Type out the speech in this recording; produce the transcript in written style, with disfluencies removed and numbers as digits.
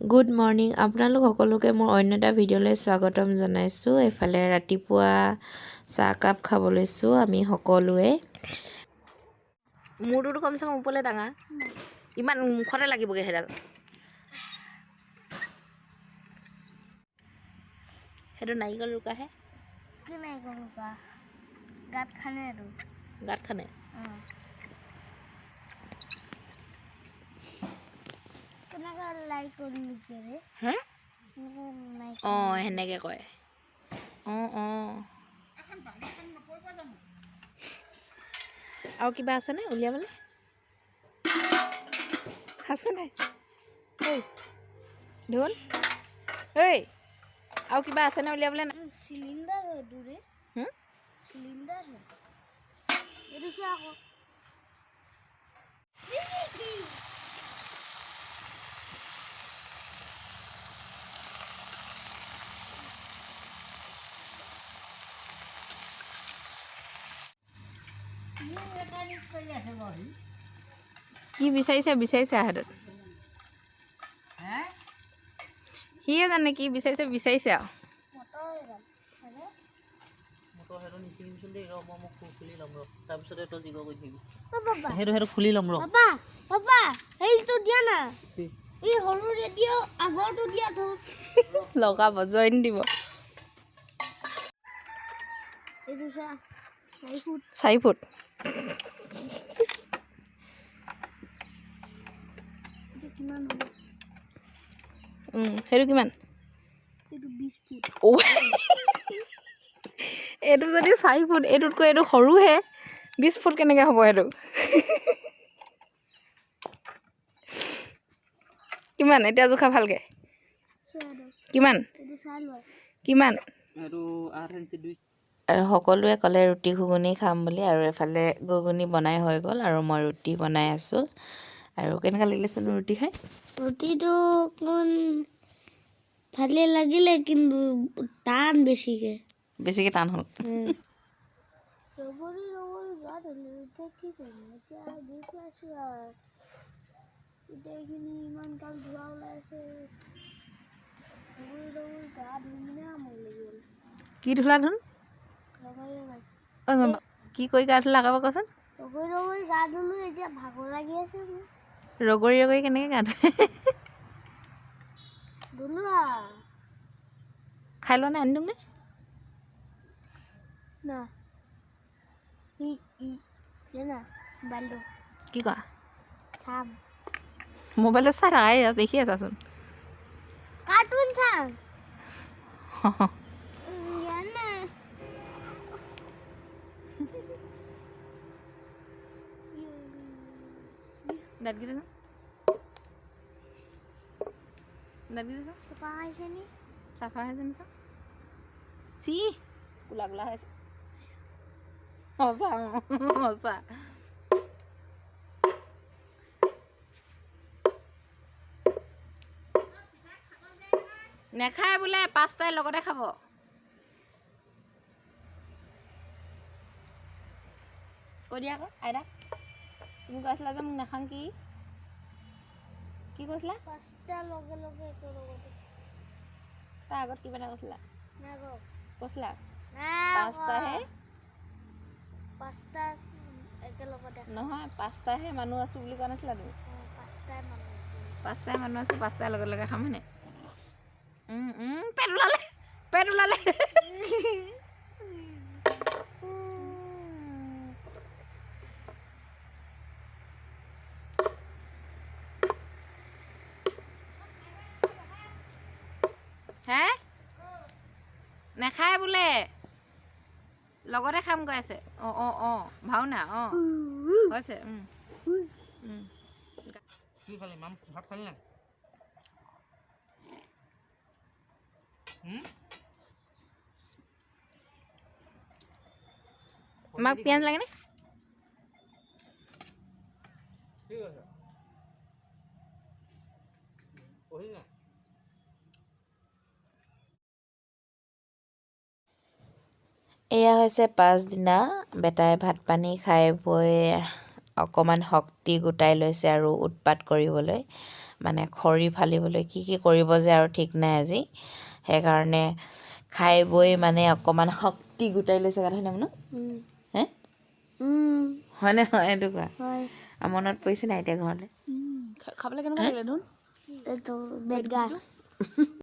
Good morning আপোনালোক সকলোকে মোৰ অন্য এটা ভিডিঅ'লৈ স্বাগতম জনাইছোঁ। এফালে ৰাতিপুৱা চাহ কাপ খাব লৈছোঁ আমি সকলোৱে। মূৰটোতো কমচে কম ওপৰলৈ ডাঙা, ইমান মুখতে লাগিবগৈ সেইডাল। সেইটো নাৰিকল ৰুকাহে, গাত খানে আৰু গাত খানে। অঁ সেনেকৈ কয়। আৰু কিবা আছেনে উলিয়াবলৈ? আছে নাই? ঢোল ঐ, আৰু কিবা আছেনে উলিয়াবলৈ? চিলিণ্ডাৰ হয় দূৰে, চিলিণ্ডাৰ হয় এইটো চোৱা আকৌ। কি বিচাৰিছে হাতত, সিয়ে জানে কি বিচাৰিছে আৰু। সেইটো খুলি ল'ম ৰ। লগাব জইন দিব। 4 ফুট। সেইটো কিমান? এইটো যদি 4 ফুট, এইটোতকৈ এইটো সৰুহে। 20 ফুট কেনেকৈ হ'ব সেইটো? কিমান এতিয়া জোখা ভালকৈ? কিমান? সকলোৱে ক'লে ৰুটি ঘুগুনি খাম বুলি, আৰু এফালে ঘুগুনি বনাই হৈ গ'ল আৰু মই ৰুটি বনাই আছোঁ। আৰু কেনেকুৱা লাগিলেচোন ৰুটি খাই? ৰুটিটো অকণ ভালে লাগিলে, কিন্তু টান বেছিকৈ টান হ'ল। ইমান কাল ধোৱা ওলাইছে, গা ধুই কি ধূলা ধুন? ঐ কি কৰি গা ধূলা আকৌ কচোন? ৰগৰি গা ধুলো, এতিয়া ভাগৰ লাগি আছে মোৰ। ৰগৰি কেনেকৈ গা ধুৱে? খাই লোৱা নে? আনি দিম নে? কি কোৱা? মোবাইলত চাই থাকা, দেখি আছাচোন। কাৰ্টুন চাম। দাঁতকেইটা চাফা হৈছে নি? চাফা হৈছে নি? চি কোলা হৈছে। সঁচা। নেখায় বোলে, 5টাই লগতে খাব। কৈ দিয়া আকৌ আইতা, তুমি কৈছিলা যে মোক নাখাং, কি কৈছিলা? 5টা লগে একে লগতে। তাৰ আগত কিবা এটা কৈছিলা? কৈছিলা 5টা একেলগতে নহয়, 5টাহে মানুহ আছো বুলি কোৱা নাছিলা তুমি? 5টাই মানুহ আছো, 5টাই লগে খাম হয়নে? পেট ওলালে। হে নেখায় বোলে, লগতে খাম কৈ আছে। ভাওনা হৈছে। কি খালি মাম, ভাত খালি না? মাক পিঁয়াজ লাগেনে? এয়া হৈছে পাছদিনা। বেটাই ভাত পানী খাই বৈ অকণমান শক্তি গোটাই লৈছে আৰু উৎপাত কৰিবলৈ। মানে খৰি ফালিবলৈ কি কৰিব যে আৰু ঠিক নাই আজি সেইকাৰণে খাই বৈ মানে অকণমান শক্তি গোটাই লৈছে কথা নাই মানে হে হয়নে নহয় এইটো কোৱা মনত পৰিছে নাই এতিয়া ঘৰলৈ খাবলৈ কেনেকুৱা লাগিলে ধুন বেত গাছ